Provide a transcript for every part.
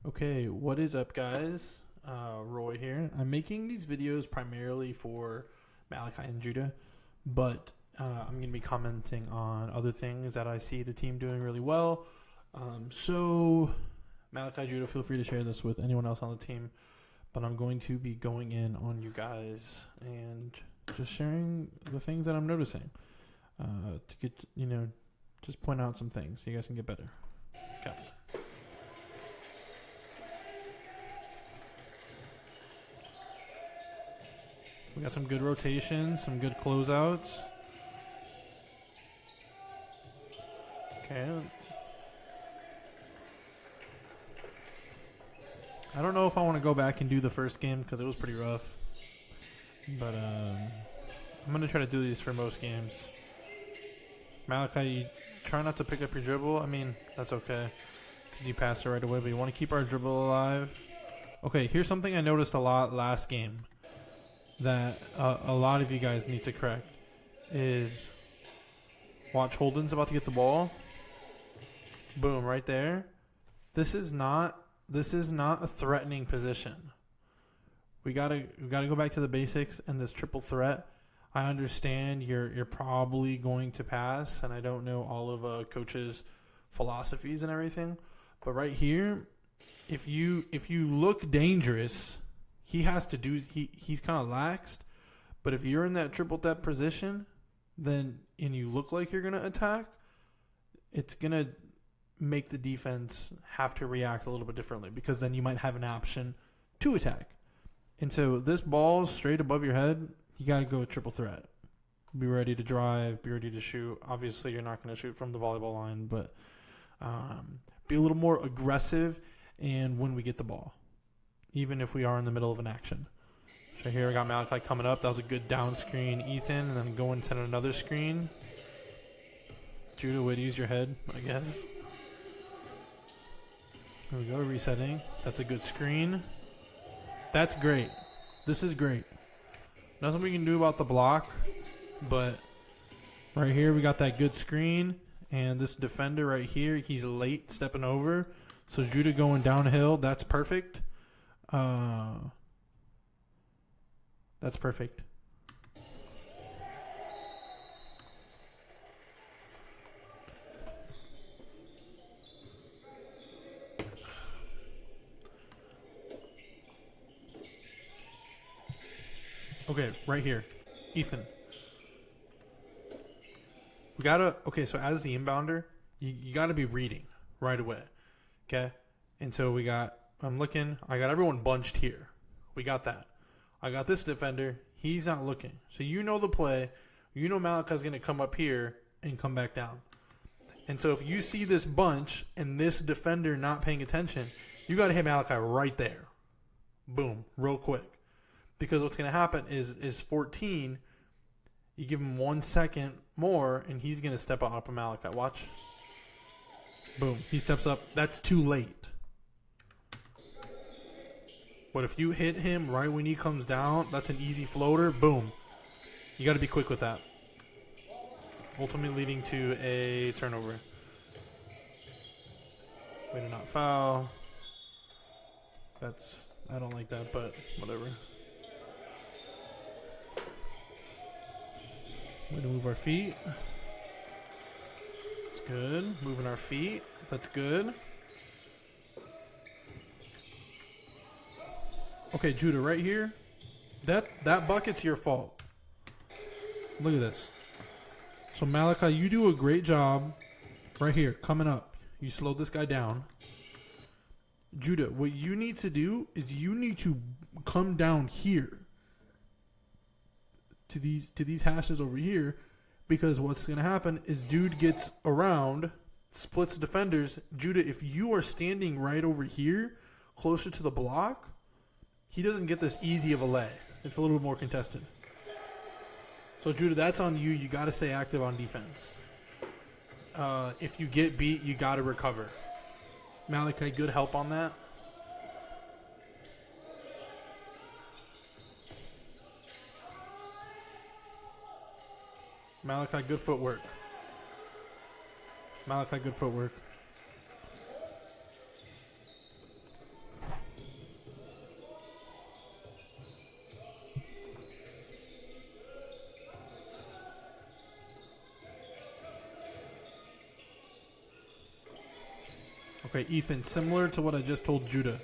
Okay, what is up, guys? Roy here. I'm making these videos primarily for Malachi and Judah, but I'm going to be commenting on other things that I see the team doing really well. So, Malachi, Judah, feel free to share this with anyone else on the team, but I'm going to be going in on you guys and just sharing the things that I'm noticing to get, just point out some things so you guys can get better. Okay. We got some good rotations, some good closeouts. Okay. I don't know if I want to go back and do the first game because it was pretty rough. But I'm going to try to do these for most games. Malachi, you try not to pick up your dribble. I mean, that's okay because you passed it right away, but you want to keep our dribble alive. Okay, here's something I noticed a lot last game that a lot of you guys need to correct is watch Holden's about to get the ball. Boom, right there. This is not a threatening position. We gotta go back to the basics and this triple threat. I understand you're probably going to pass, and I don't know all of coach's philosophies and everything, but right here, if you look dangerous, he has to do. He's kind of laxed, but if you're in that triple threat position, and you look like you're gonna attack, it's gonna make the defense have to react a little bit differently because then you might have an option to attack. And so this ball's straight above your head. You gotta go triple threat. Be ready to drive. Be ready to shoot. Obviously, you're not gonna shoot from the volleyball line, but be a little more aggressive. And when we get the ball, even if we are in the middle of an action. So here we got Malachi coming up. That was a good down screen, Ethan, and then go and send another screen. Judah would use your head, I guess. Here we go, resetting. That's a good screen. That's great. This is great. Nothing we can do about the block, but right here we got that good screen, and this defender right here, he's late stepping over. So Judah going downhill, that's perfect. That's perfect. Okay, right here. Ethan. So as the inbounder, you gotta be reading right away. Okay? And so I'm looking, I got everyone bunched here. We got that. I got this defender, he's not looking. So you know the play, you know Malachi's gonna come up here and come back down. And so if you see this bunch and this defender not paying attention, you gotta hit Malachi right there. Boom, real quick. Because what's going to happen is 14, you give him 1 second more, and he's going to step up on Malachi. Watch. Boom. He steps up. That's too late. But if you hit him right when he comes down, that's an easy floater. Boom. You got to be quick with that. Ultimately leading to a turnover. Way to not foul. I don't like that, but whatever. Way to move our feet. That's good. Moving our feet. That's good. Okay, Judah, right here. That bucket's your fault. Look at this. So Malachi, you do a great job right here, coming up. You slow this guy down. Judah, what you need to do is you need to come down here. To these hashes over here, because what's going to happen is dude gets around, splits defenders. Judah, if you are standing right over here, closer to the block, he doesn't get this easy of a lay. It's a little bit more contested. So Judah, that's on you. You got to stay active on defense. If you get beat, you got to recover. Malachi, good help on that. Malachi, good footwork. Okay, Ethan, similar to what I just told Judah.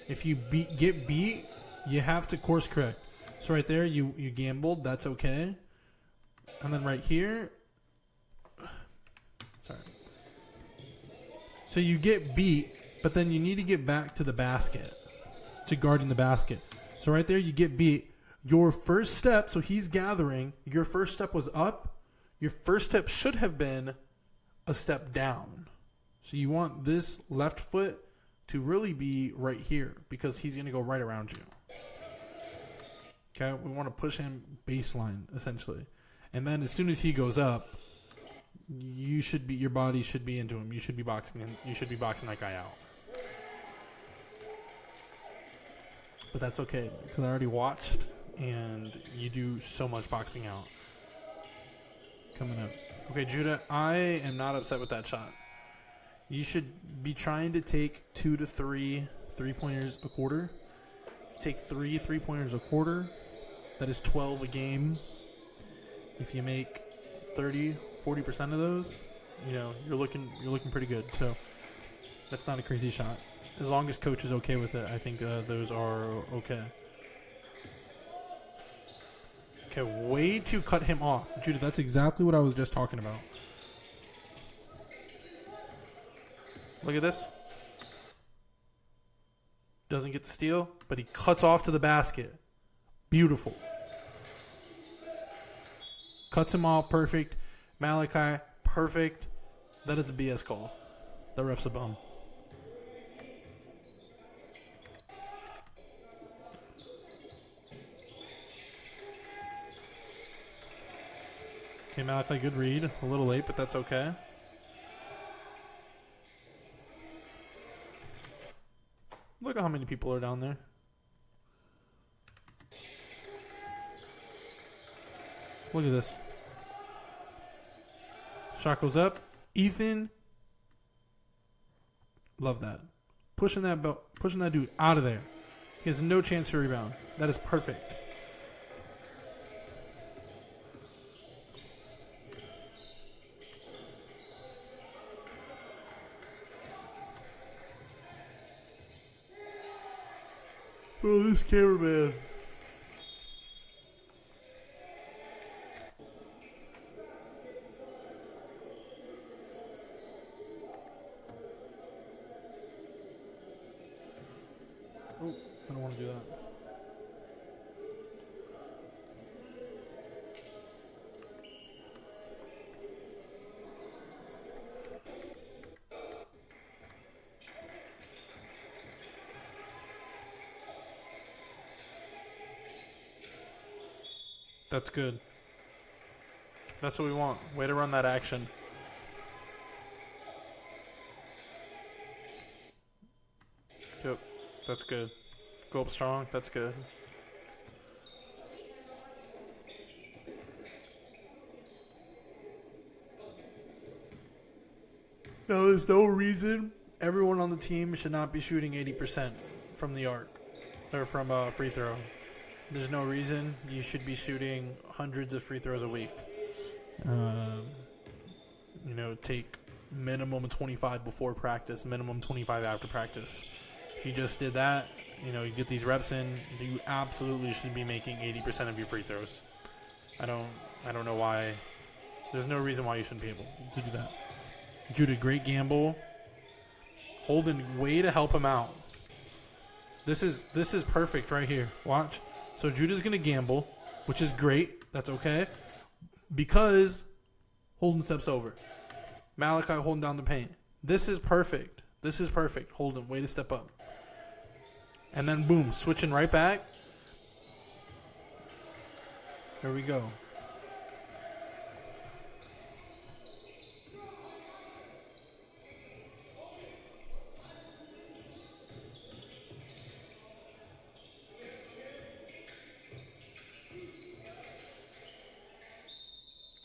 If you get beat, you have to course correct. So right there, you gambled. That's okay. And then right here, sorry. So you get beat, but then you need to get back to the basket, to guarding the basket. So right there, you get beat. Your first step, so he's gathering. Your first step was up. Your first step should have been a step down. So you want this left foot to really be right here because he's going to go right around you. Okay, we want to push him baseline essentially, and then as soon as he goes up, your body should be into him. You should be boxing him. You should be boxing that guy out. But that's okay because I already watched, and you do so much boxing out. Coming up, okay, Judah. I am not upset with that shot. You should be trying to take 2 to 3 3-pointers a quarter. Take 3 3-pointers a quarter. That is 12 a game. If you make 30-40% of those, you're looking pretty good. So that's not a crazy shot. As long as coach is okay with it, I think those are okay. Okay, way to cut him off. Judah, that's exactly what I was just talking about. Look at this. Doesn't get the steal, but he cuts off to the basket. Beautiful. Cuts him off, perfect. Malachi, perfect. That is a BS call. That ref's a bum. Okay, Malachi, good read. A little late, but that's okay. Look at how many people are down there. Look at this. Shot goes up. Ethan. Love that. Pushing that dude out of there. He has no chance to rebound. That is perfect. Oh, this cameraman. Oh, I don't want to do that. That's good. That's what we want. Way to run that action. Yep. That's good. Go up strong. That's good. No, there's no reason everyone on the team should not be shooting 80% from the arc or from free throw. There's no reason you should be shooting hundreds of free throws a week. Take minimum 25 before practice, minimum 25 after practice. If you just did that, you get these reps in, you absolutely should be making 80% of your free throws. I don't know why. There's no reason why you shouldn't be able to do that. Judah, great gamble. Holden, way to help him out. This is perfect right here. Watch. So Judah's going to gamble, which is great. That's okay. Because Holden steps over. Malachi holding down the paint. This is perfect. This is perfect. Holden, way to step up. And then boom, switching right back. There we go.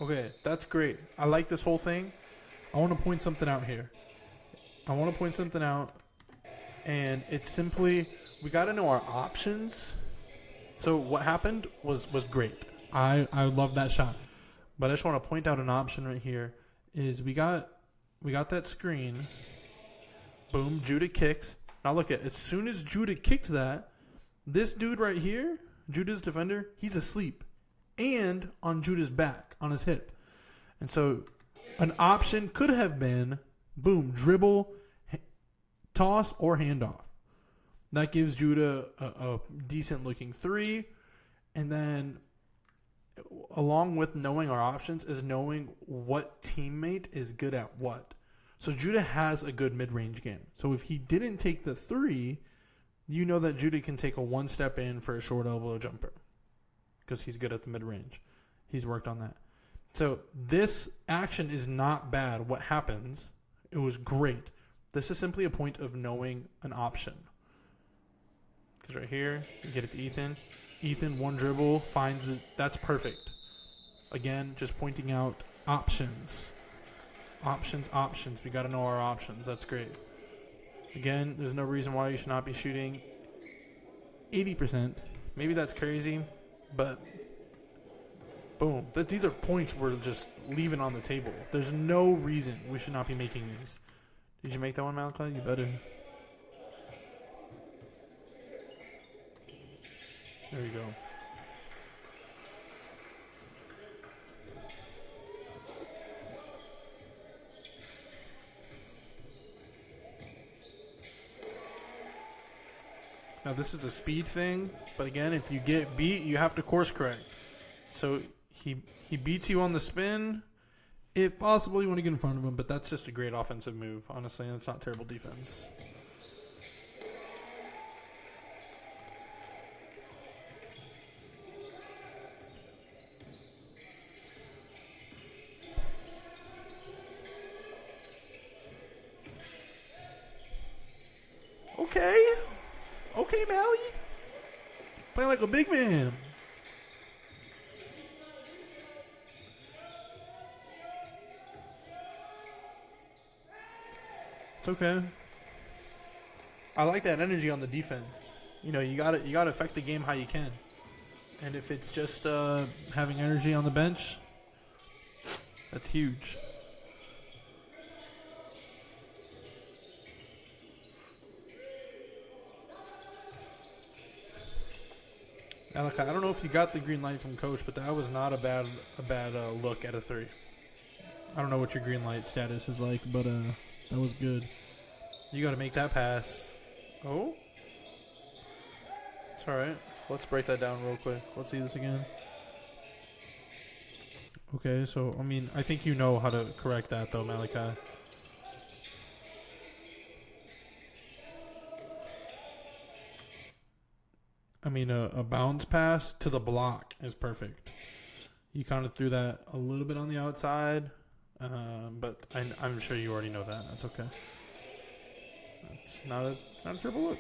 Okay, that's great. I like this whole thing. I want to point something out here. And it's simply, we got to know our options. So what happened was great. I love that shot. But I just want to point out an option right here is we got that screen. Boom, Judah kicks. Now look at, as soon as Judah kicked that, this dude right here, Judah's defender, he's asleep. And on Judah's back, on his hip. And so an option could have been, boom, dribble, toss, or handoff. That gives Judah a decent looking three. And then along with knowing our options is knowing what teammate is good at what. So Judah has a good mid-range game. So if he didn't take the three, you know that Judah can take a one step in for a short elbow jumper because he's good at the mid-range. He's worked on that. So this action is not bad. What happens, it was great. This is simply a point of knowing an option. Because right here, you get it to Ethan. Ethan, one dribble, finds it. That's perfect. Again, just pointing out options. Options. We got to know our options. That's great. Again, there's no reason why you should not be shooting 80%. Maybe that's crazy, but boom. These are points we're just leaving on the table. There's no reason we should not be making these. Did you make that one, Malachi? You better. There you go. Now this is a speed thing, but again, if you get beat, you have to course correct. So he beats you on the spin. If possible, you want to get in front of him, but that's just a great offensive move. Honestly, and it's not terrible defense. Okay, Mally. Playing like a big man. It's okay. I like that energy on the defense. You know, you gotta affect the game how you can. And if it's just having energy on the bench, that's huge. Malachi, I don't know if you got the green light from coach, but that was not a bad look at a three. I don't know what your green light status is like, but that was good. You got to make that pass. Oh, it's all right. Let's break that down real quick. Let's see this again. Okay, so I mean, I think you know how to correct that though, Malachi. I mean, a bounce pass to the block is perfect. You kind of threw that a little bit on the outside, but I'm sure you already know that. That's okay. That's not a triple look.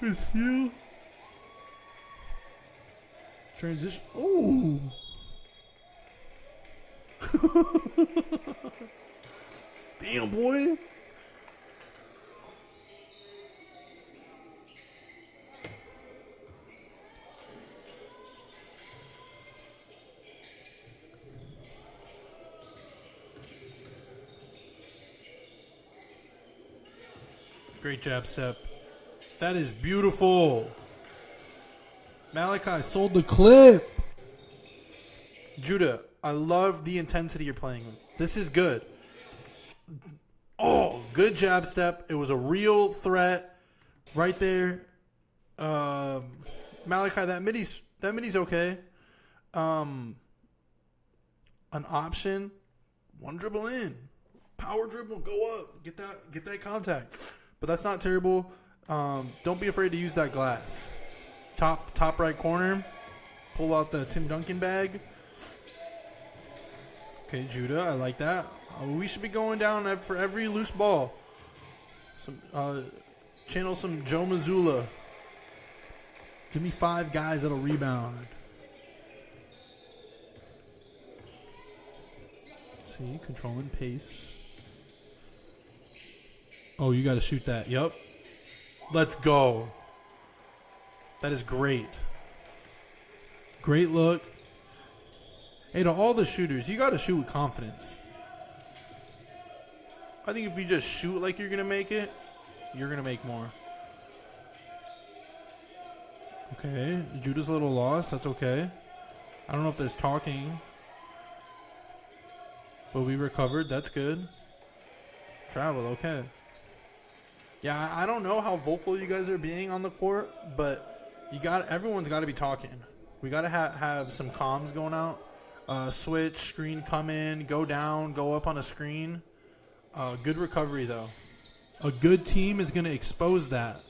Good steal. Transition. Oh! Damn, boy. Great jab step. That is beautiful. Malachi sold the clip. Judah, I love the intensity you're playing with. This is good. Oh, good jab step. It was a real threat right there. Malachi, that midi's okay. An option, one dribble in. Power dribble, go up. Get that contact. But that's not terrible. Don't be afraid to use that glass. Top right corner. Pull out the Tim Duncan bag. Okay, Judah, I like that. We should be going down for every loose ball. Channel some Joe Mazzulla. Give me 5 guys that'll rebound. Let's see, controlling pace. Oh, you got to shoot that. Yep. Let's go. That is great. Great look. Hey, to all the shooters, you got to shoot with confidence. I think if you just shoot like you're going to make it, you're going to make more. Okay, Judah's a little lost. That's okay. I don't know if there's talking. But we recovered. That's good. Travel, okay. Yeah, I don't know how vocal you guys are being on the court, but everyone's got to be talking. We got to have some comms going out. Switch, screen come in, go down, go up on a screen. Good recovery, though. A good team is going to expose that.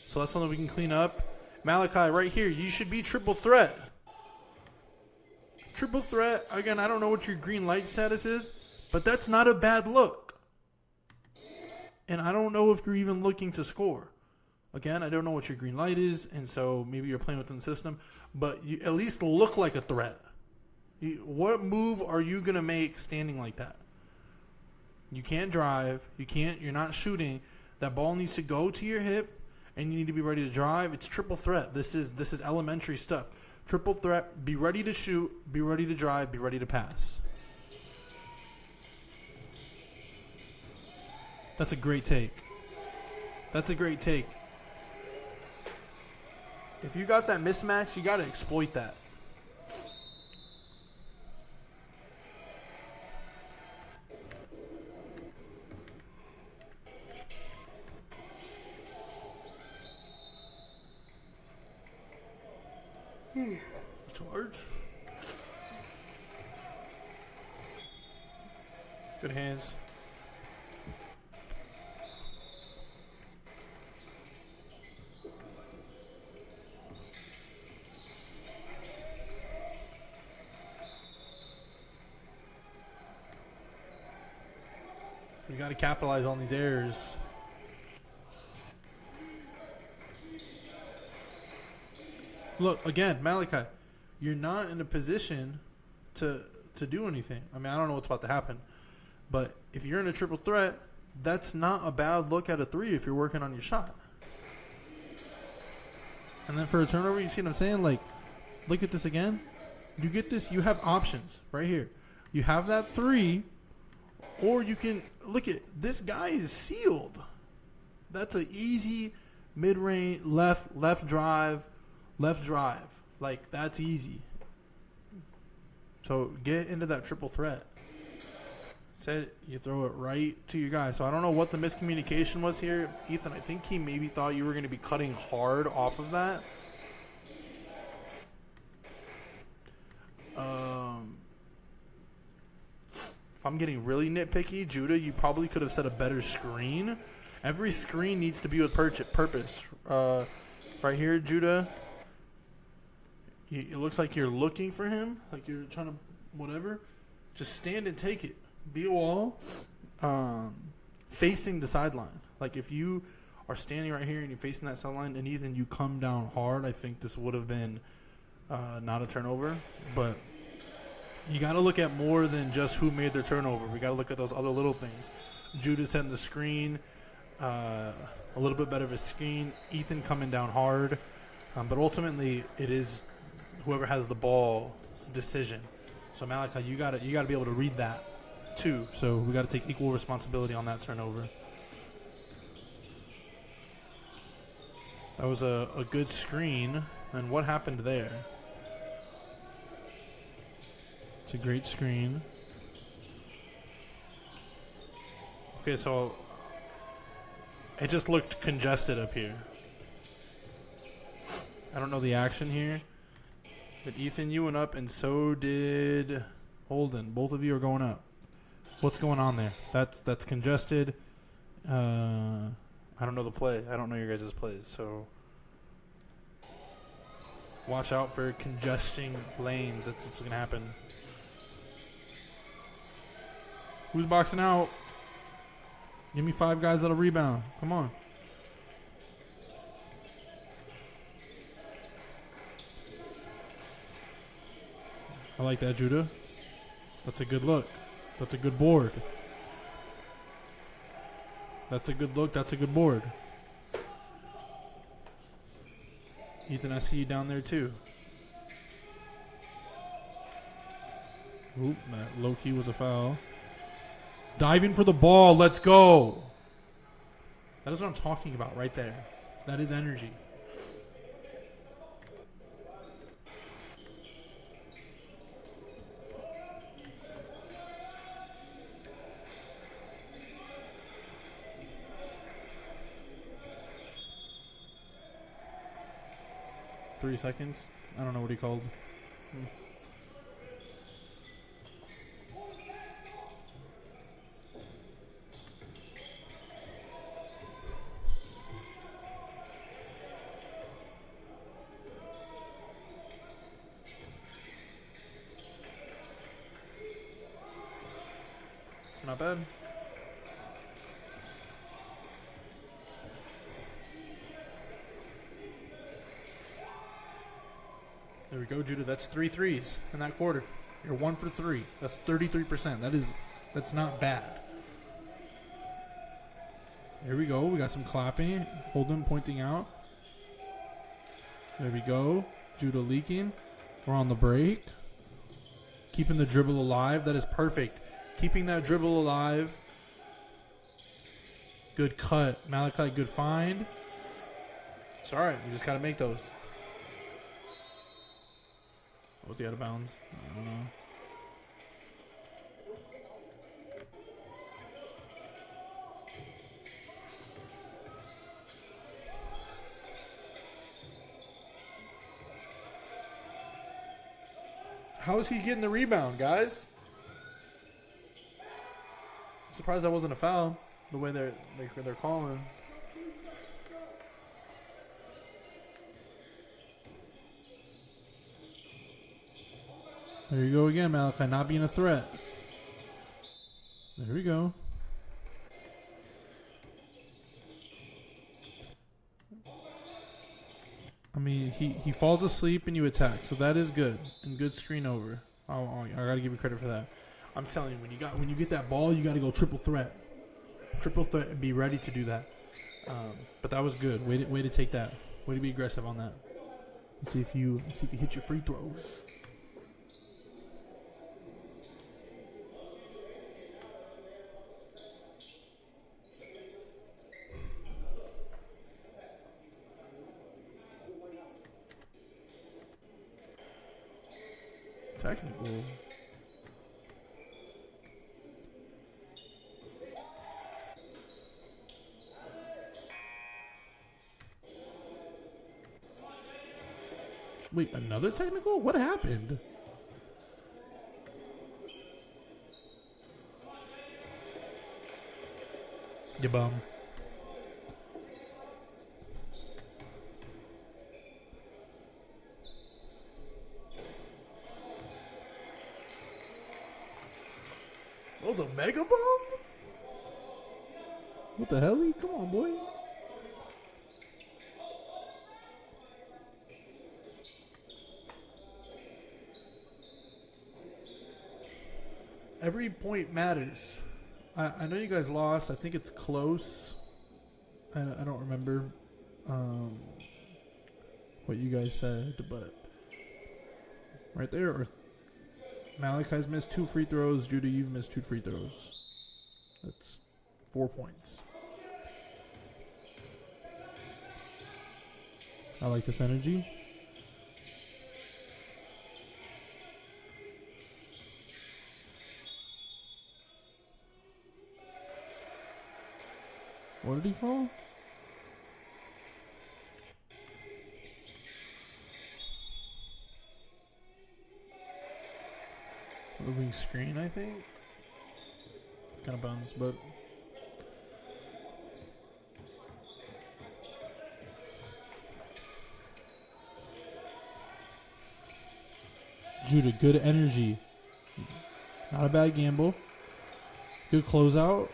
So that's something we can clean up. Malachi, right here, you should be triple threat. Triple threat. Again, I don't know what your green light status is, but that's not a bad look. And I don't know if you're even looking to score. Again, I don't know what your green light is, and so maybe you're playing within the system, but you at least look like a threat. What move are you going to make standing like that? You can't drive. You're not shooting. That ball needs to go to your hip, and you need to be ready to drive. It's triple threat. This is elementary stuff. Triple threat, be ready to shoot, be ready to drive, be ready to pass. That's a great take. That's a great take. If you got that mismatch, you got to exploit that. Charge. Good hands. We got to capitalize on these errors. Look, again, Malachi, you're not in a position to do anything. I mean, I don't know what's about to happen. But if you're in a triple threat, that's not a bad look at a three if you're working on your shot. And then for a turnover, you see what I'm saying? Like, look at this again. You get this, you have options right here. You have that three, or you can, look at, this guy is sealed. That's an easy mid-range, left drive. Like, that's easy. So get into that triple threat. Said you throw it right to your guy. So I don't know what the miscommunication was here. Ethan, I think he maybe thought you were going to be cutting hard off of that. If I'm getting really nitpicky, Judah, you probably could have set a better screen. Every screen needs to be with purpose. Right here, Judah. It looks like you're looking for him, like you're trying to whatever. Just stand and take it. Be a wall, facing the sideline. Like if you are standing right here and you're facing that sideline, and Ethan, you come down hard, I think this would have been not a turnover. But you got to look at more than just who made the turnover. We got to look at those other little things. Judah setting the screen, a little bit better of a screen. Ethan coming down hard, but ultimately it is whoever has the ball's decision. So Malachi, you got to be able to read that too. So we got to take equal responsibility on that turnover. That was a good screen, and what happened there? It's a great screen. Okay, so it just looked congested up here. I don't know the action here. But Ethan, you went up, and so did Holden. Both of you are going up. What's going on there? That's congested. I don't know the play. I don't know your guys' plays. So watch out for congesting lanes. That's what's going to happen. Who's boxing out? Give me 5 guys that'll rebound. Come on. I like that, Judah. That's a good look. That's a good board. That's a good look. That's a good board. Ethan, I see you down there too. Oop, that low-key was a foul. Diving for the ball. Let's go. That is what I'm talking about right there. That is energy. Three seconds. I don't know what he called. It's not bad. There we go, Judah. That's 3 threes in that quarter. You're 1 for 3. That's 33%. That's not bad. Here we go. We got some clapping. Holden pointing out. There we go. Judah leaking. We're on the break. Keeping the dribble alive. That is perfect. Keeping that dribble alive. Good cut. Malachi, good find. It's all right. We just got to make those. Was he out of bounds? I don't know. How is he getting the rebound, guys? I'm surprised that wasn't a foul. The way they're calling. There you go again, Malachi, not being a threat. There we go. I mean, he falls asleep and you attack, so that is good. And good screen over. I gotta give you credit for that. I'm telling you, when you get that ball, you gotta go triple threat, and be ready to do that. But that was good. Way to take that. Way to be aggressive on that. Let's see if you hit your free throws. Technical. Wait, another technical? What happened? You bum. That was a mega bomb? What the hell? Come on, boy. Every point matters. I know you guys lost. I think it's close. I don't remember what you guys said, but right there, or Malachi's missed 2 free throws. Judah, you've missed 2 free throws. That's 4 points. I like this energy. What did he call? Moving screen, I think. It's kind of buns, but Judah, good energy. Not a bad gamble. Good closeout.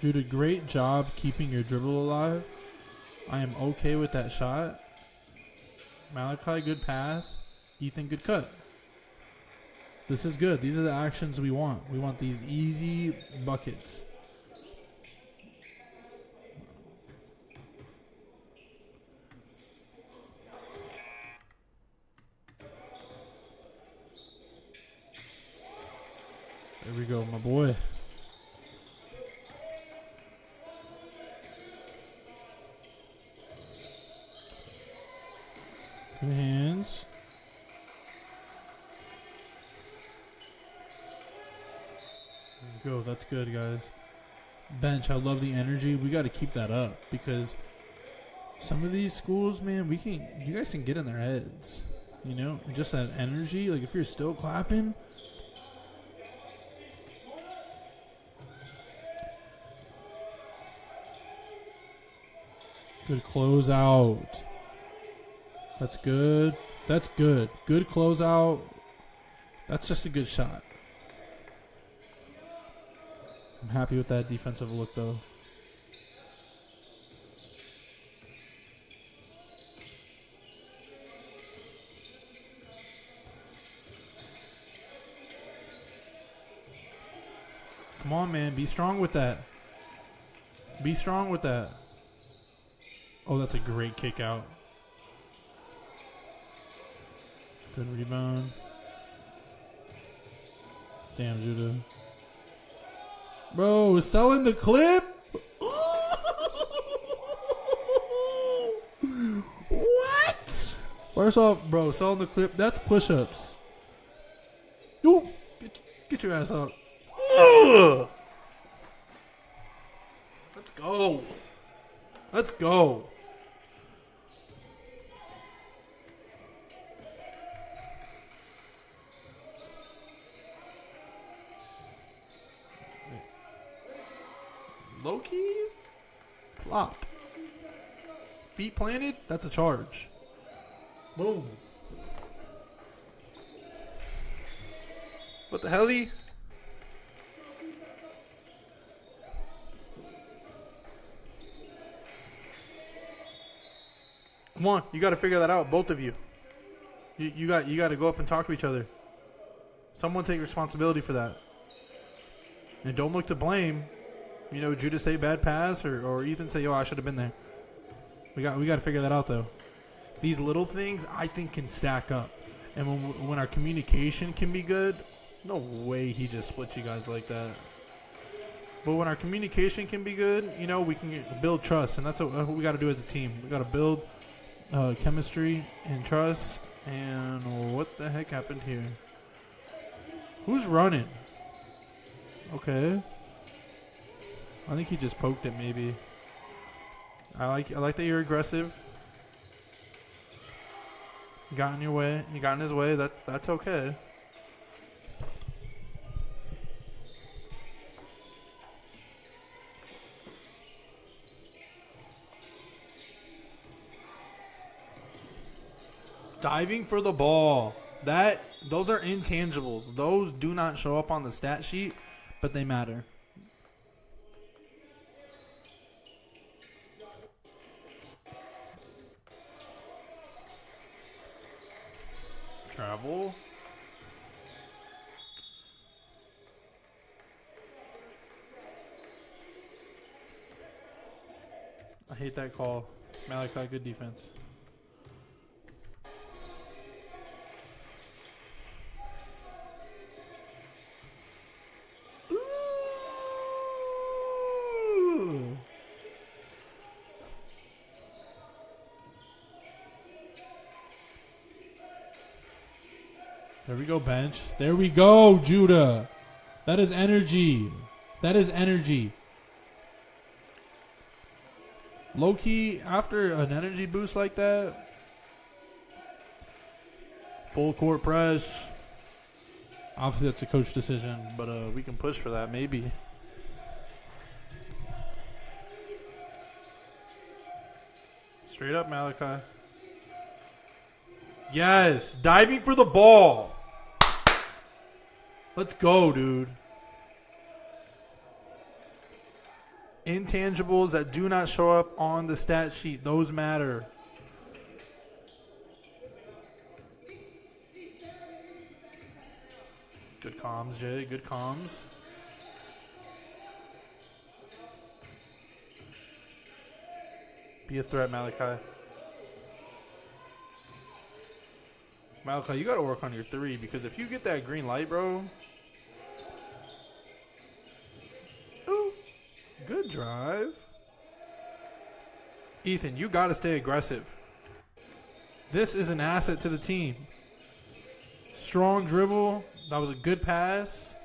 Judah, great job keeping your dribble alive. I am okay with that shot. Malachi, good pass. Ethan, good cut. This is good. These are the actions we want. We want these easy buckets. Here we go, my boy. Good hands. There you go. That's good, guys. Bench, I love the energy. We got to keep that up because some of these schools, man, you guys can get in their heads. You know, just that energy. Like if you're still clapping. Good close out. That's good. That's good. Good close out. That's just a good shot. I'm happy with that defensive look, though. Come on, man. Be strong with that. Be strong with that. Oh, that's a great kick out. Good rebound. Damn, Judah. Bro, selling the clip? What? First off, bro, selling the clip, that's push-ups. Yo, get your ass up. Ugh. Let's go. Let's go. Low key, flop. Feet planted, that's a charge. Boom. What the hell? Come on, you got to figure that out, both of you. You got to go up and talk to each other. Someone take responsibility for that, and don't look to blame. You know, Judah say bad pass or Ethan say, yo, I should have been there. We got to figure that out, though. These little things, I think, can stack up. And when our communication can be good, no way he just split you guys like that. But when our communication can be good, you know, we can build trust. And that's what we got to do as a team. We got to build chemistry and trust. And what the heck happened here? Who's running? Okay. I think he just poked it, maybe. I like that you're aggressive. You got in your way. You got in his way. That's okay. Diving for the ball. Those are intangibles. Those do not show up on the stat sheet, but they matter. Travel. I hate that call. Malachi, good defense. Ooh. There we go, bench. There we go, Judah. That is energy. That is energy. Low-key, after an energy boost like that, full court press. Obviously, that's a coach decision, but we can push for that, maybe. Straight up, Malachi. Yes, diving for the ball. Let's go, dude. Intangibles that do not show up on the stat sheet, those matter. Good comms, Jay. Good comms. Be a threat, Malachi. Malachi, you got to work on your three because if you get that green light, bro, Good drive. Ethan, you got to stay aggressive. This is an asset to the team. Strong dribble. That was a good pass.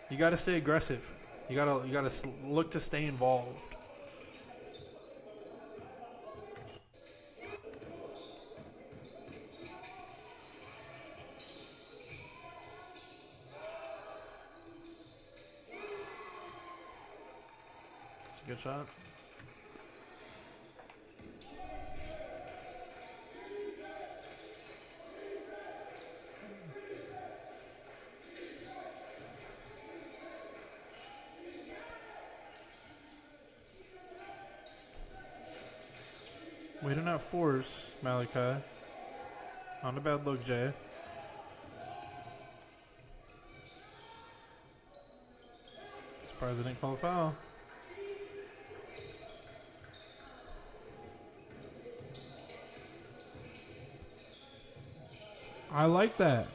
You got to stay aggressive. You got to look to stay involved. It's a good shot. We do not force Malachi. On a bad look, Jay. Surprised they didn't call a foul. I like that.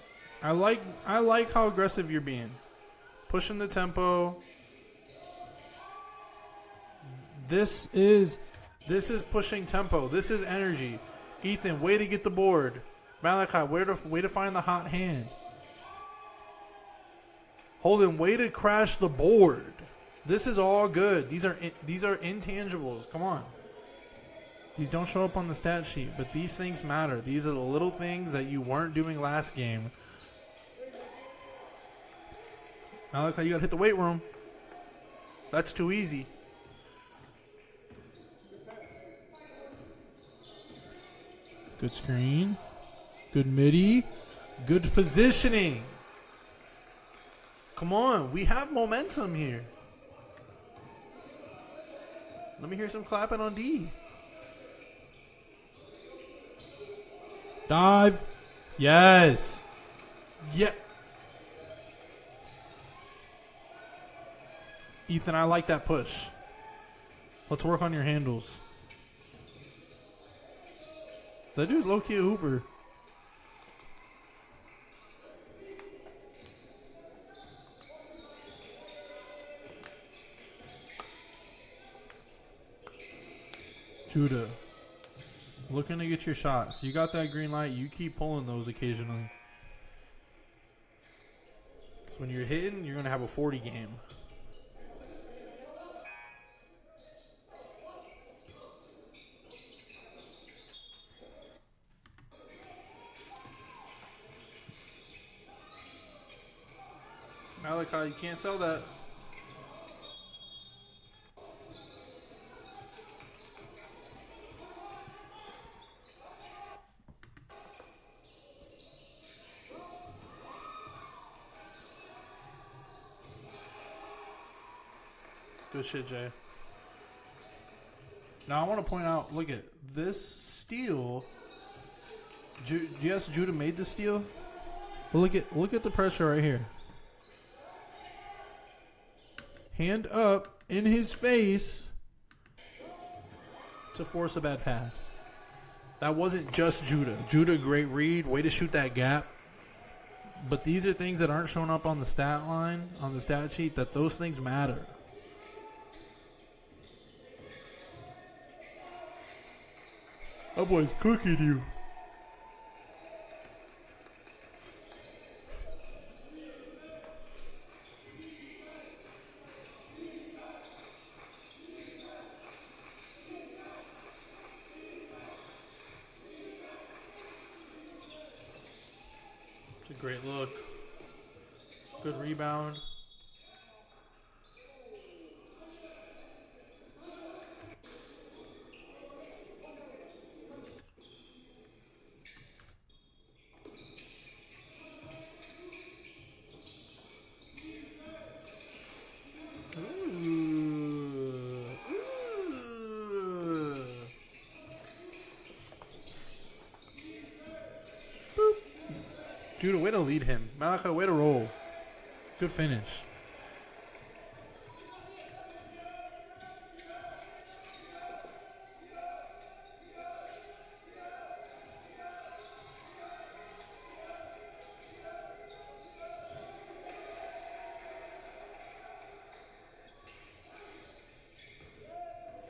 I like how aggressive you're being. Pushing the tempo. This is pushing tempo. This is energy. Ethan, way to get the board. Malachi, way to find the hot hand. Holden, way to crash the board. This is all good. These are intangibles. Come on. These don't show up on the stat sheet, but these things matter. These are the little things that you weren't doing last game. Malachi, you got to hit the weight room. That's too easy. Good screen. Good midi. Good positioning. Come on. We have momentum here. Let me hear some clapping on D. Dive. Yes. Yeah. Ethan, I like that push. Let's work on your handles. That dude's low-key a hooper. Judah, looking to get your shot. If you got that green light, you keep pulling those occasionally. So when you're hitting, you're going to have a 40 game. Malachi, you can't sell that. Good shit, Jay. Now I want to point out, look at this steal. Yes, Judah made the steal. But look at the pressure right here. Hand up in his face to force a bad pass. That wasn't just Judah. Judah, great read. Way to shoot that gap. But these are things that aren't showing up on the stat line, on the stat sheet, that those things matter. That boy's cooking you. It's a great look. Good rebound. Judah, way to lead him. Malachi, way to roll. Good finish.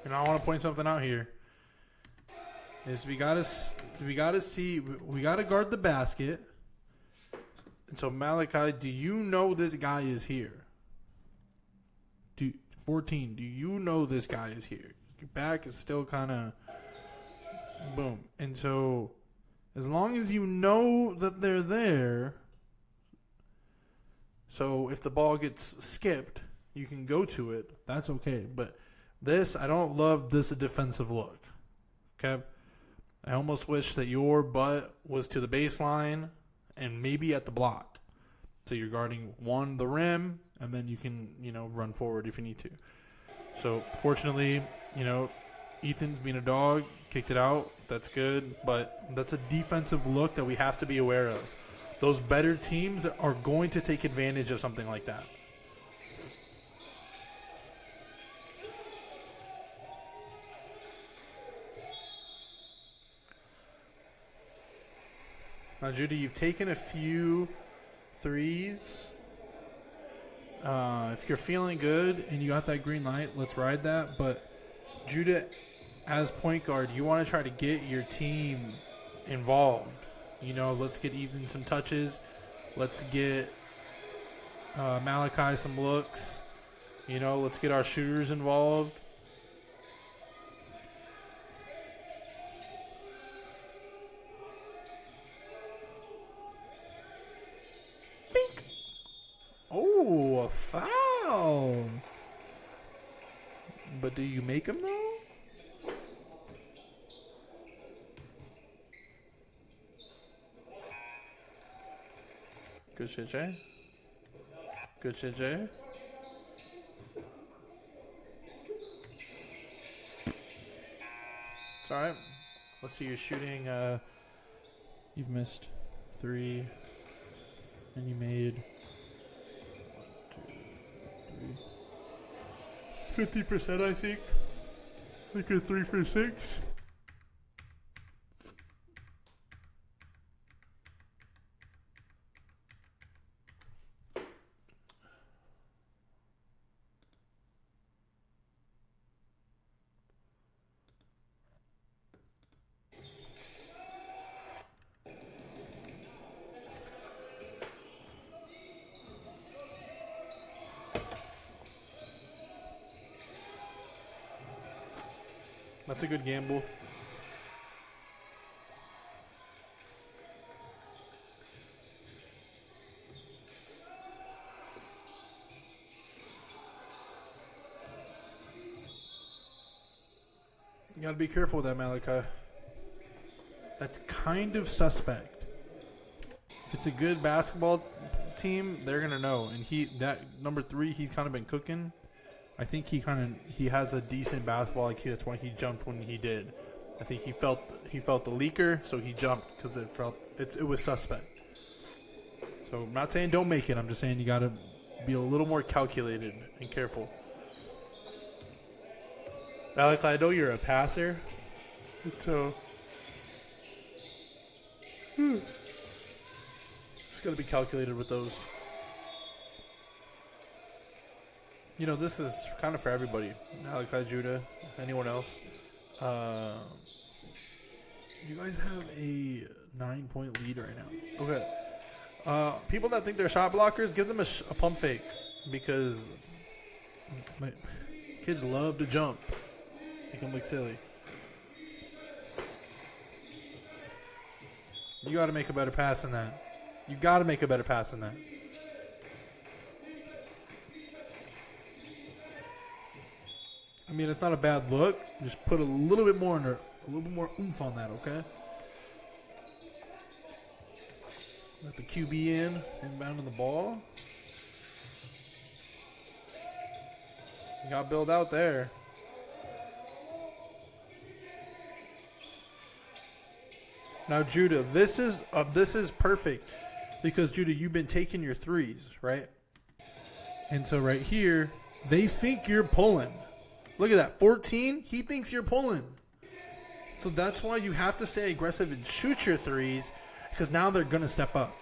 And I want to point something out here. Is we gotta guard the basket. And so Malachi, do you know this guy is here? 14, do you know this guy is here? Your back is still kind of boom. And so as long as you know that they're there, so if the ball gets skipped, you can go to it. That's okay. But this, I don't love this defensive look. Okay? I almost wish that your butt was to the baseline and maybe at the block. So you're guarding the rim, and then you can, run forward if you need to. So fortunately, Ethan's being a dog, kicked it out. That's good, but that's a defensive look that we have to be aware of. Those better teams are going to take advantage of something like that. Now, Judah, you've taken a few threes. If you're feeling good and you got that green light, let's ride that. But Judah, as point guard, you want to try to get your team involved. Let's get Ethan some touches. Let's get Malachi some looks. Let's get our shooters involved. Oh, a foul. But do you make him, though? Good shit, Jay. Good shit, Jay. It's all right. Let's see, you're shooting. You've missed 3, and you made 50%, I think. I think you're 3 for 6. That's a good gamble. You gotta be careful with that, Malachi. That's kind of suspect. If it's a good basketball team, they're gonna know. And that number 3, he's kind of been cooking. I think he has a decent basketball IQ. That's why he jumped when he did. I think he felt the leaker, so he jumped because it was suspect. So I'm not saying don't make it. I'm just saying you got to be a little more calculated and careful. Malachi, I know you're a passer, so just got to be calculated with those. This is kind of for everybody. Malachi, Judah, anyone else. You guys have a 9-point lead right now. Okay. People that think they're shot blockers, give them a pump fake. Because kids love to jump. Make them look silly. You got to make a better pass than that. You got to make a better pass than that. I mean, it's not a bad look. Just put a little bit more in there, a little bit more oomph on that, okay? Let the QB inbounding the ball. You got build out there. Now, Judah, this is perfect because Judah, you've been taking your threes, right? And so right here, they think you're pulling. Look at that, 14. He thinks you're pulling. So that's why you have to stay aggressive and shoot your threes, because now they're gonna step up,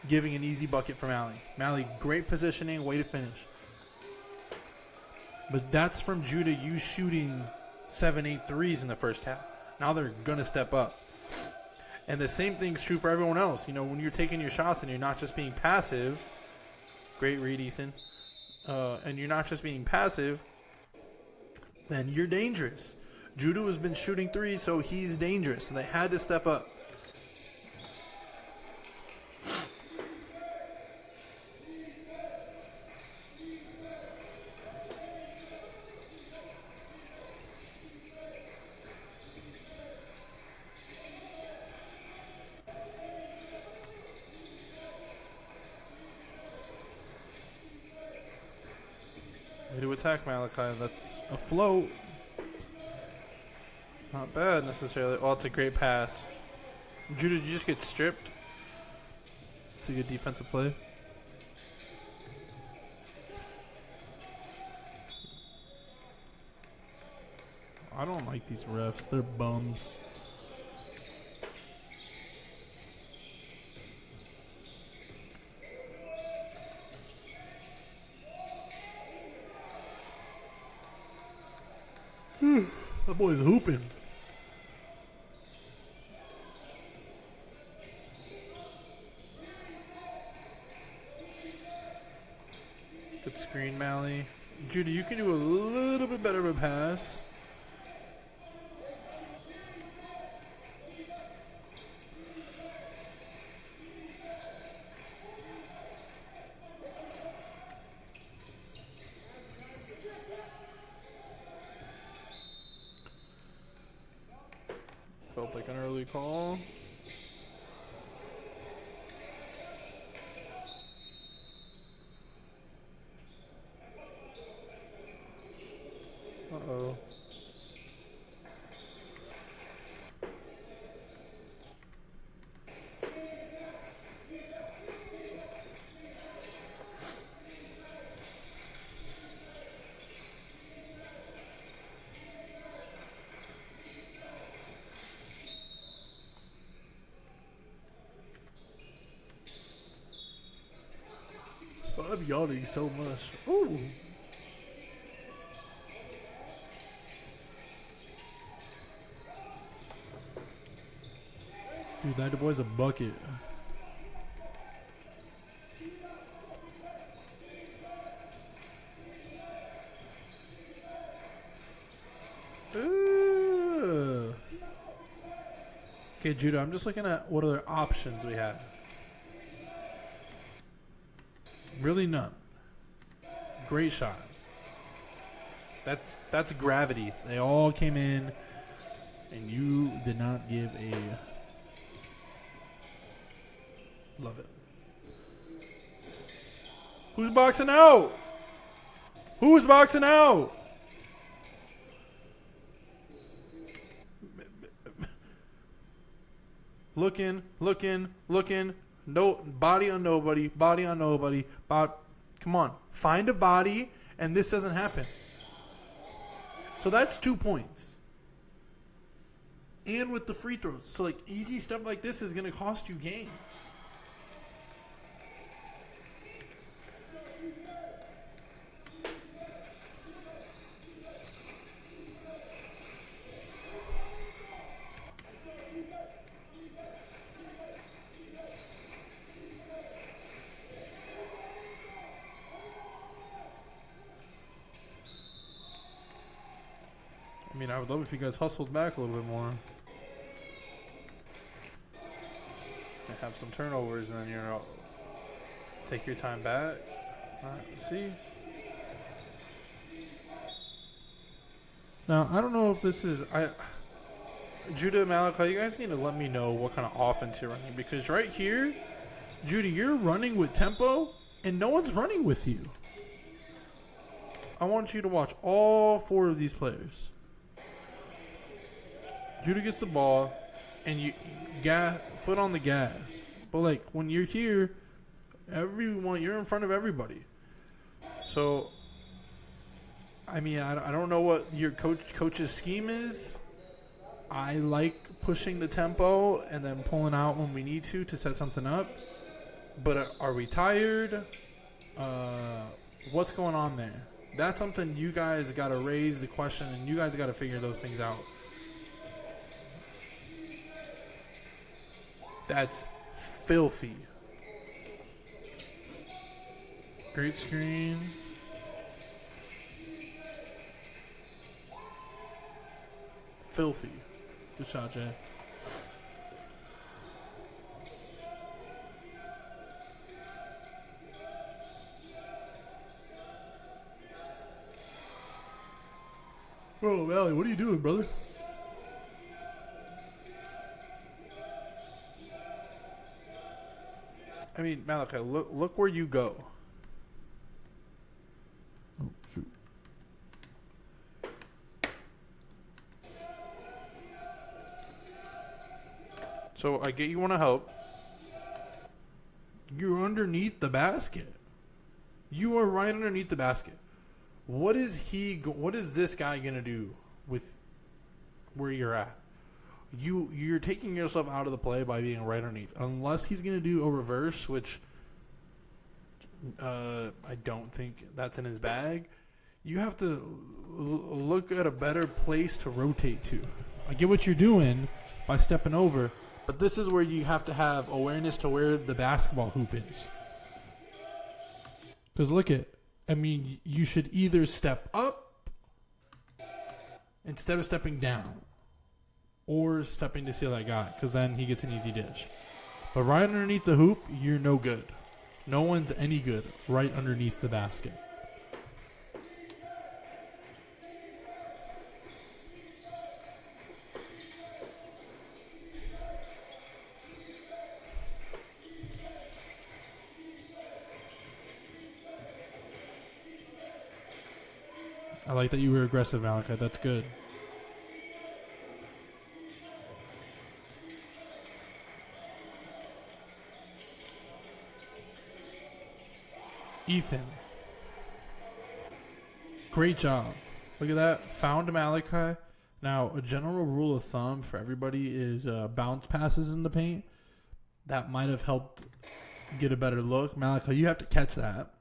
giving an easy bucket for Mally. Mally, great positioning, way to finish. But that's from Judah, you shooting 7, 8 threes in the first half. Now they're going to step up. And the same thing's true for everyone else. You know, when you're taking your shots and you're not just being passive. Great read, Ethan. And you're not just being passive, then you're dangerous. Judo has been shooting threes, so he's dangerous. And they had to step up. Way to attack, Malachi. That's a float. Not bad necessarily. Oh, it's a great pass. Judah, did you just get stripped? It's a good defensive play. I don't like these refs. They're bums. That boy's hooping. Good screen, Mally. Judy, you can do a little bit better of a pass. Felt like an early call. Uh-oh. I'm yawning so much. Ooh. Dude, that boy's a bucket. Ooh. Okay, Judah, I'm just looking at what other options we have. Really none. Great shot. That's gravity. They all came in, and you did not give a. Love it. Who's boxing out? Who's boxing out? Looking. No body on nobody. Come on, find a body, and this doesn't happen. So that's 2 points. And with the free throws, so like easy stuff like this is going to cost you games. I mean, I would love if you guys hustled back a little bit more. And have some turnovers, and then, you know, take your time back. All right, let's see. Now, I don't know if this is... Judah and Malachi, you guys need to let me know what kind of offense you're running. Because right here, Judah, you're running with tempo, and no one's running with you. I want you to watch all 4 of these players. Judah gets the ball, and you foot on the gas. But like when you're here, you're in front of everybody. So, I mean, I don't know what your coach's scheme is. I like pushing the tempo and then pulling out when we need to set something up. But are we tired? What's going on there? That's something you guys got to raise the question, and you guys got to figure those things out. That's filthy. Great screen. Filthy. Good shot, Jay. Bro, Valley, what are you doing, brother? I mean, Malachi, look where you go. Oh, shoot. So I get you want to help. You're underneath the basket. You are right underneath the basket. What is this guy gonna do with where you're at? You're taking yourself out of the play by being right underneath. Unless he's gonna do a reverse, which I don't think that's in his bag. You have to look at a better place to rotate to. I get what you're doing by stepping over, but this is where you have to have awareness to where the basketball hoop is. Because you should either step up instead of stepping down, or stepping to seal that guy, because then he gets an easy dish. But right underneath the hoop, you're no good. No one's any good right underneath the basket. I like that you were aggressive, Malachi. That's good. Ethan. Great job. Look at that. Found Malachi. Now, a general rule of thumb for everybody is bounce passes in the paint. That might have helped get a better look. Malachi, you have to catch that.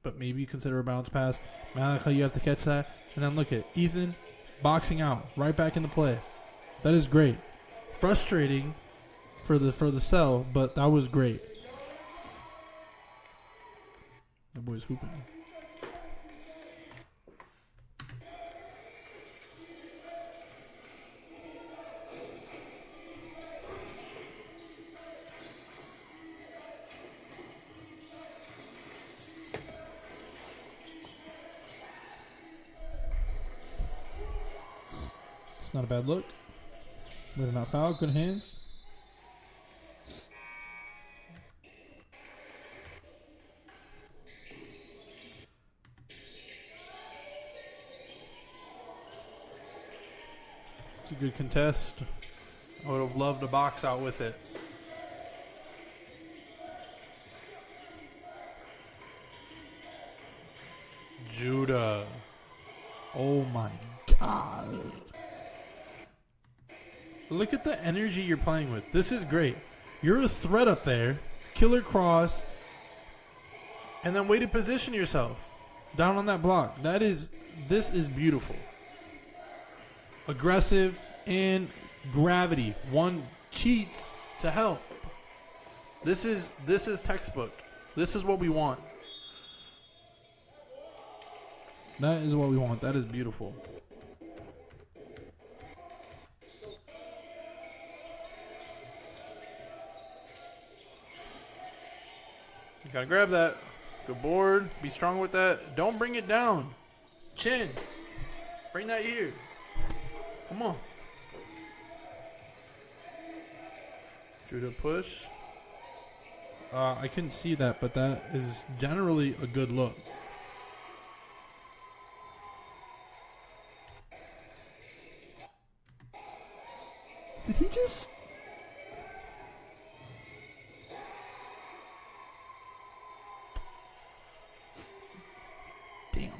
But maybe consider a bounce pass. Malachi, you have to catch that. And then look at Ethan boxing out. Right back into play. That is great. Frustrating for the cell, but that was great. That boy's hooping. It's not a bad look. Way to not foul. Good hands. It's a good contest. I would have loved to box out with it. Judah. Oh my God. Look at the energy you're playing with. This is great. You're a threat up there. Killer cross. And then way to position yourself down on that block. This is beautiful. Aggressive and gravity. One cheats to help. This is textbook. This is what we want. That is what we want. That is beautiful. You gotta grab that. Good board. Be strong with that. Don't bring it down. Chin. Bring that here. Come on. Judah push. I couldn't see that, but that is generally a good look. Did he just... Damn.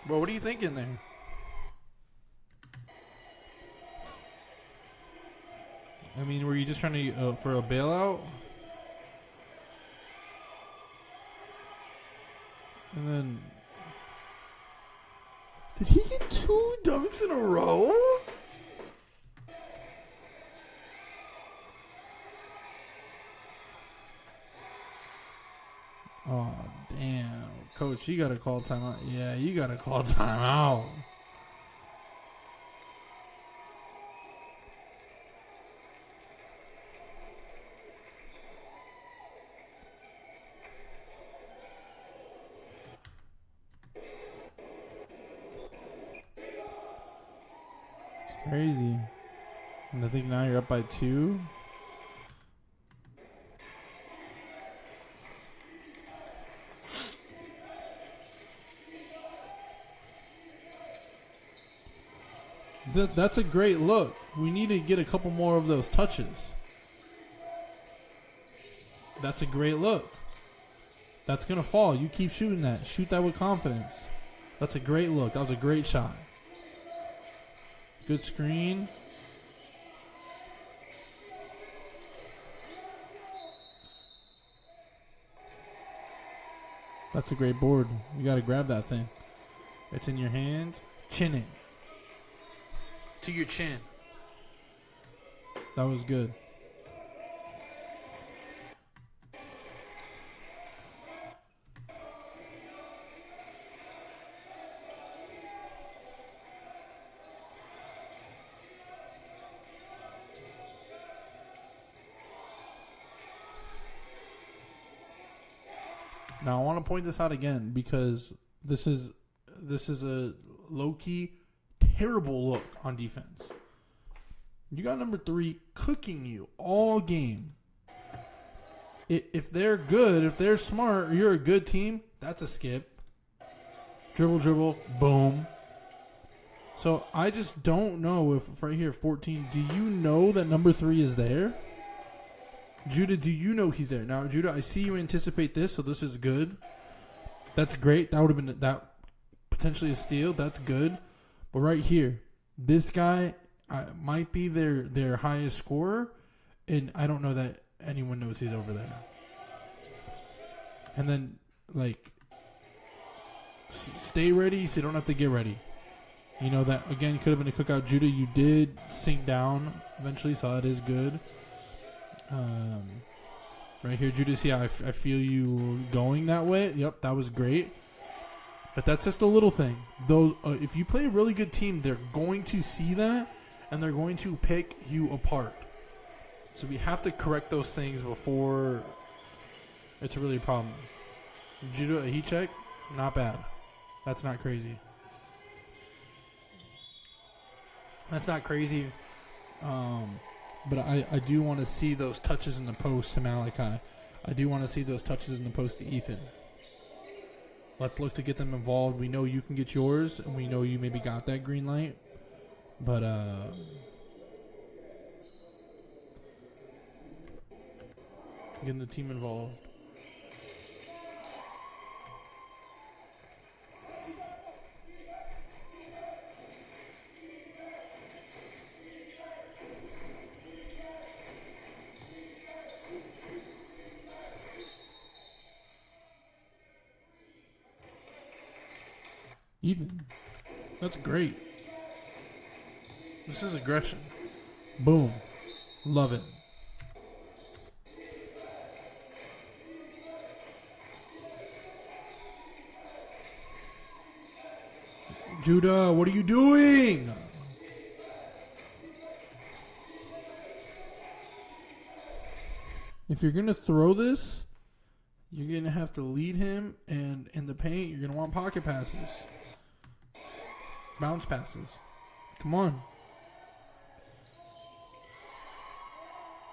Bro, what are you thinking there? I mean, were you just trying to for a bailout? And then, did he get 2 dunks in a row? Oh, damn. Coach, you got to call timeout. Yeah, you got to call timeout. It's crazy. And I think now you're up by 2. That's a great look. We need to get a couple more of those touches. That's a great look. That's going to fall. You keep shooting that. Shoot that with confidence. That's a great look. That was a great shot. Good screen. That's a great board. You got to grab that thing. It's in your hands. Chinning. To your chin. That was good. Now I want to point this out again because this is a low-key terrible look on defense. You got number 3 cooking you all game. If they're good, if they're smart, or you're a good team, that's a skip. Dribble, boom. So I just don't know if right here, 14, do you know that number 3 is there? Judah, do you know he's there? Now, Judah, I see you anticipate this, so this is good. That's great. That would have been that potentially a steal. That's good. But right here, this guy might be their highest scorer, and I don't know that anyone knows he's over there. And then, like, stay ready so you don't have to get ready. You know, that, again, could have been a cookout. Judah, you did sink down eventually, so that is good. Right here, Judah, see how I feel you going that way. Yep, that was great. But that's just a little thing. Though, if you play a really good team, they're going to see that, and they're going to pick you apart. So we have to correct those things before it's really a problem. Judah, a heat check, not bad. That's not crazy. That's not crazy. But I do want to see those touches in the post to Malachi. I do want to see those touches in the post to Ethan. Let's look to get them involved. We know you can get yours, and we know you maybe got that green light. But getting the team involved. Ethan, that's great. This is aggression. Boom. Love it. Judah, what are you doing? If you're going to throw this, you're going to have to lead him, and in the paint, you're going to want pocket passes. Bounce passes. Come on.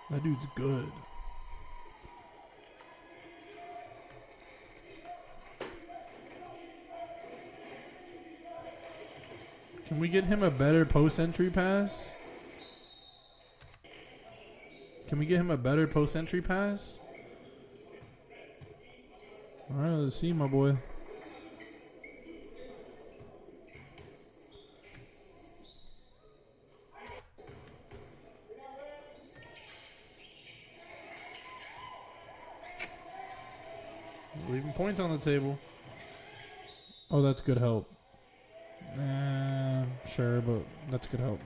That dude's good. Can we get him a better post-entry pass? Can we get him a better post-entry pass? All right, let's see, my boy. Leaving points on the table. Oh, that's good help. Sure, but that's good help.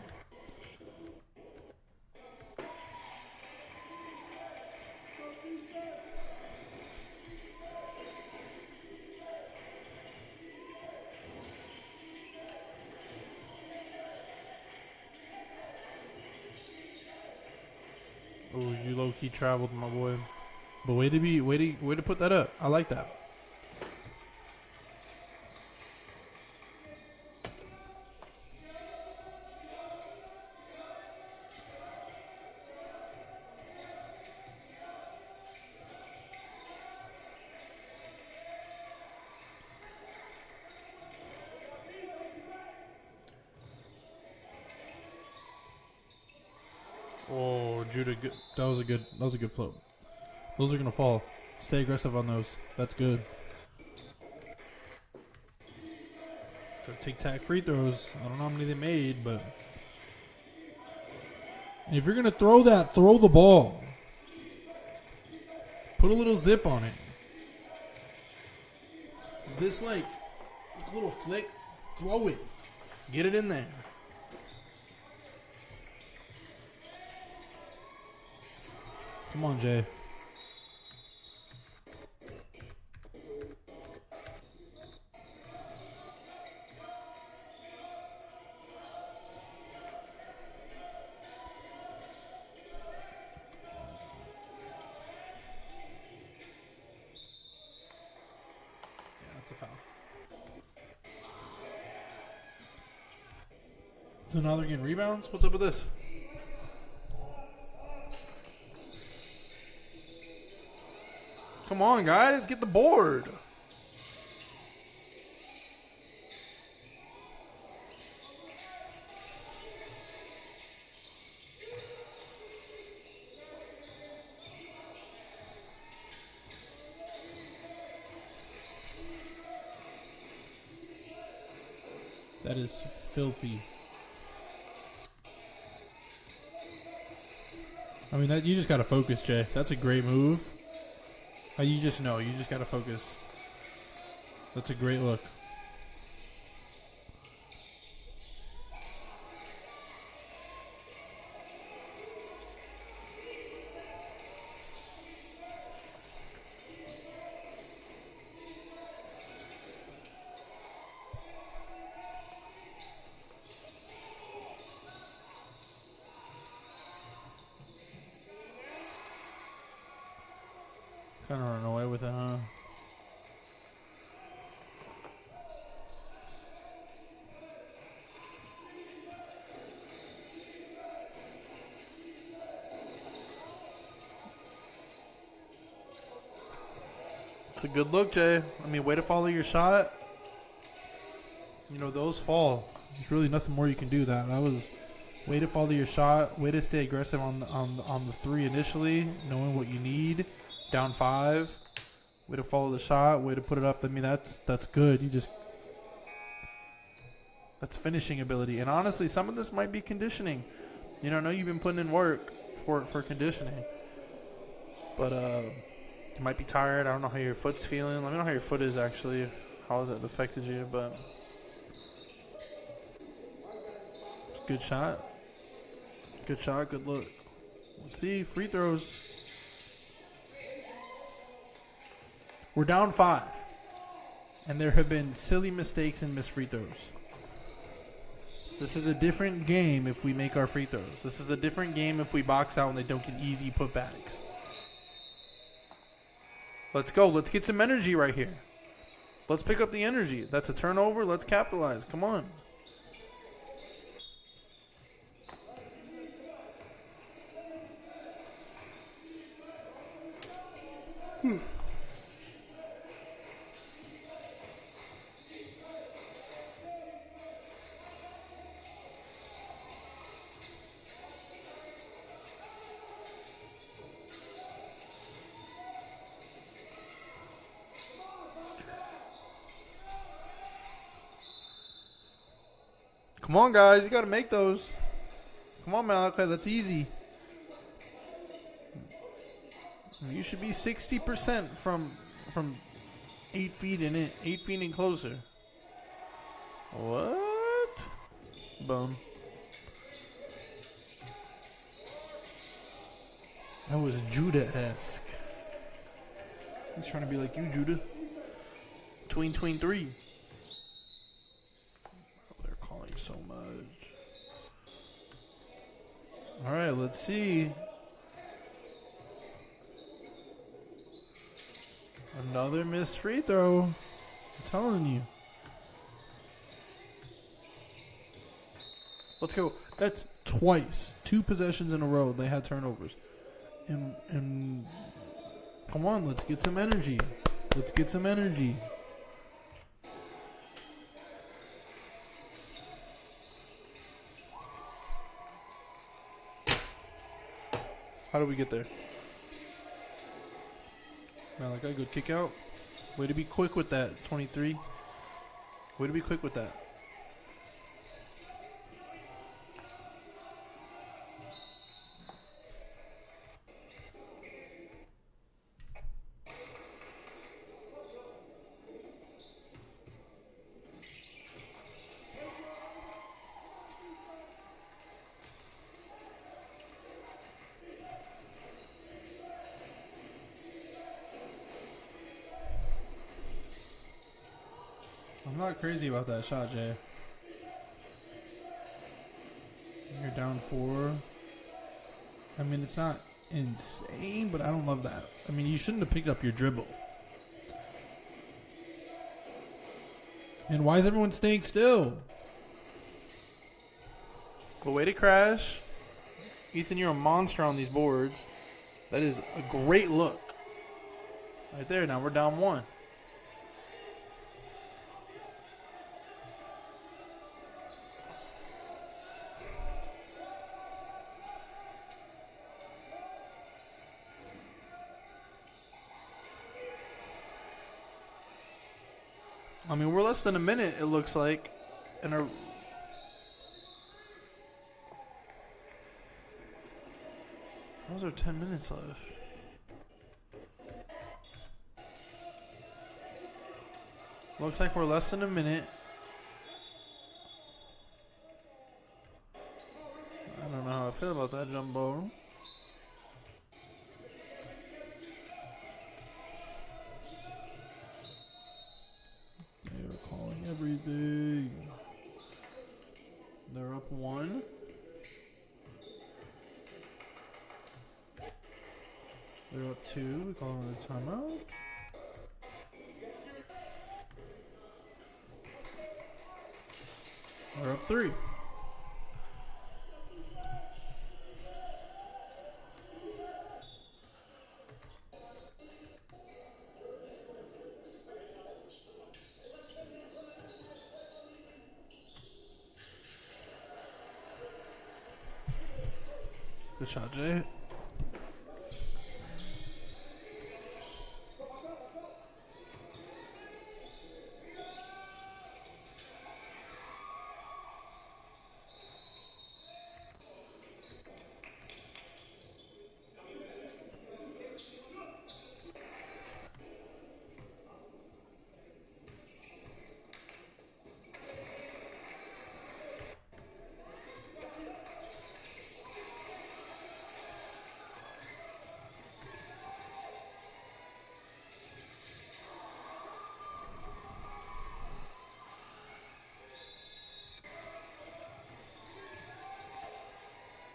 Oh, you low key traveled, my boy. But way to put that up. I like that. Oh, Judah. Good. That was a good float. Those are gonna fall. Stay aggressive on those. That's good. So tic-tac free throws. I don't know how many they made, but if you're gonna throw that, throw the ball. Put a little zip on it. This like little flick, throw it. Get it in there. Come on, Jay. That's a foul. So now they're getting rebounds? What's up with this? Come on, guys. Get the board. That is filthy. I mean, you just gotta focus, Jay. That's a great move. You just know. You just gotta focus. That's a great look. Kind of run away with it, huh? It's a good look, Jay. I mean, way to follow your shot. You know, those fall. There's really nothing more you can do. That was way to follow your shot. Way to stay aggressive on the three initially, knowing what you need. Down 5. Way to follow the shot. Way to put it up. I mean, that's good. That's finishing ability. And honestly, some of this might be conditioning. You know, I know you've been putting in work for conditioning, but you might be tired. I don't know how your foot's feeling. Let me know how your foot is actually. How that affected you, but it's a good shot. Good shot. Good look. Let's see free throws. We're down 5, and there have been silly mistakes and missed free throws. This is a different game if we make our free throws. This is a different game if we box out and they don't get easy putbacks. Let's go. Let's get some energy right here. Let's pick up the energy. That's a turnover. Let's capitalize. Come on. Come on, guys. You got to make those. Come on, Malachi. That's easy. You should be 60% from 8 feet in it. 8 feet and closer. What? Boom. That was Judah-esque. He's trying to be like you, Judah. Tween 3. Oh, they're calling so much. Alright, let's see. Another missed free throw. I'm telling you. Let's go. That's twice. 2 possessions in a row. They had turnovers. And come on, let's get some energy. Let's get some energy. How do we get there? Malachi, good kick out. Way to be quick with that, 23. Way to be quick with that. I'm not crazy about that shot, Jay. You're down 4. I mean, it's not insane, but I don't love that. I mean, you shouldn't have picked up your dribble. And why is everyone staying still? Well, way to crash. Ethan, you're a monster on these boards. That is a great look. Right there, now we're down 1. I mean, we're less than a minute, it looks like. And those are 10 minutes left. Looks like we're less than a minute. I don't know how I feel about that jump ball. They're calling everything. They're up 1. They're up 2. We call it a timeout. They're up 3. Good shot, Jay.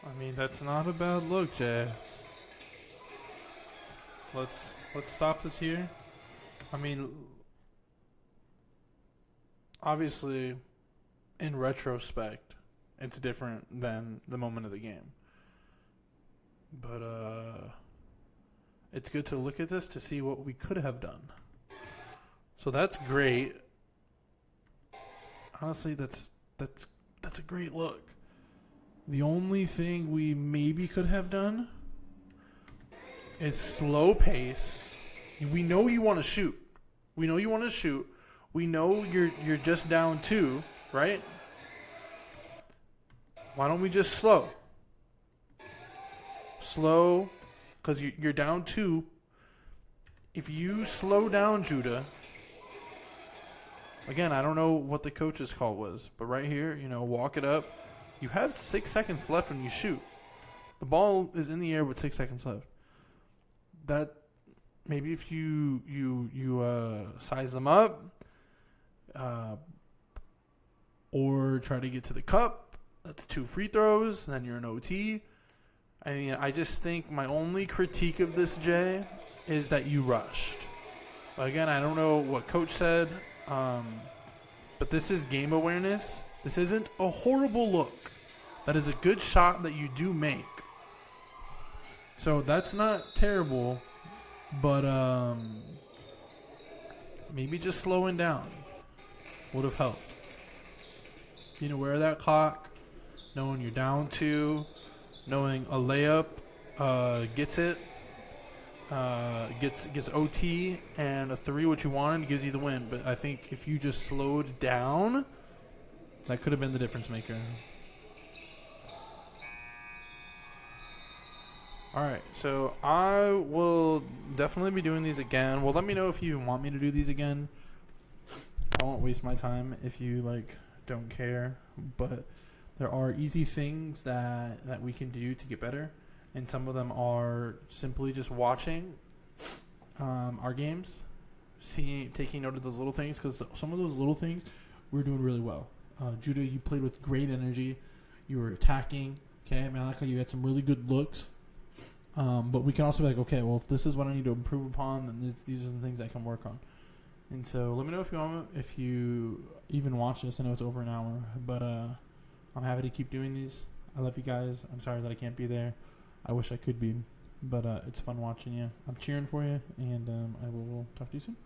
I mean, that's not a bad look, Jay. Let's stop this here. I mean, obviously, in retrospect, it's different than the moment of the game. But it's good to look at this to see what we could have done. So that's great. Honestly, that's a great look. The only thing we maybe could have done is slow pace. We know you want to shoot. We know you want to shoot. We know you're just down 2, right? Why don't we just slow? Slow, because you're down 2. If you slow down, Judah, Again, I don't know what the coach's call was, but right here, walk it up. You have 6 seconds left when you shoot. The ball is in the air with 6 seconds left. That maybe if you size them up, or try to get to the cup, that's 2 free throws, and then you're in OT. I mean, I just think my only critique of this, Jay, is that you rushed. Again, I don't know what coach said, but this is game awareness. This isn't a horrible look. That is a good shot that you do make. So that's not terrible, but maybe just slowing down would have helped. Being aware of that clock, knowing you're down 2, knowing a layup gets it, gets OT, and a 3, what you wanted, gives you the win. But I think if you just slowed down, that could have been the difference maker. All right, so I will definitely be doing these again. Well, let me know if you want me to do these again. I won't waste my time if you don't care. But there are easy things that we can do to get better, and some of them are simply just watching our games, taking note of those little things, because some of those little things we're doing really well. Judah, you played with great energy. You were attacking. Okay, Malachi, you had some really good looks. But we can also be like, okay, well, if this is what I need to improve upon, then these are the things I can work on. And so let me know if you even watch this. I know it's over an hour, but I'm happy to keep doing these. I love you guys. I'm sorry that I can't be there. I wish I could be, but it's fun watching you. I'm cheering for you, and I will talk to you soon.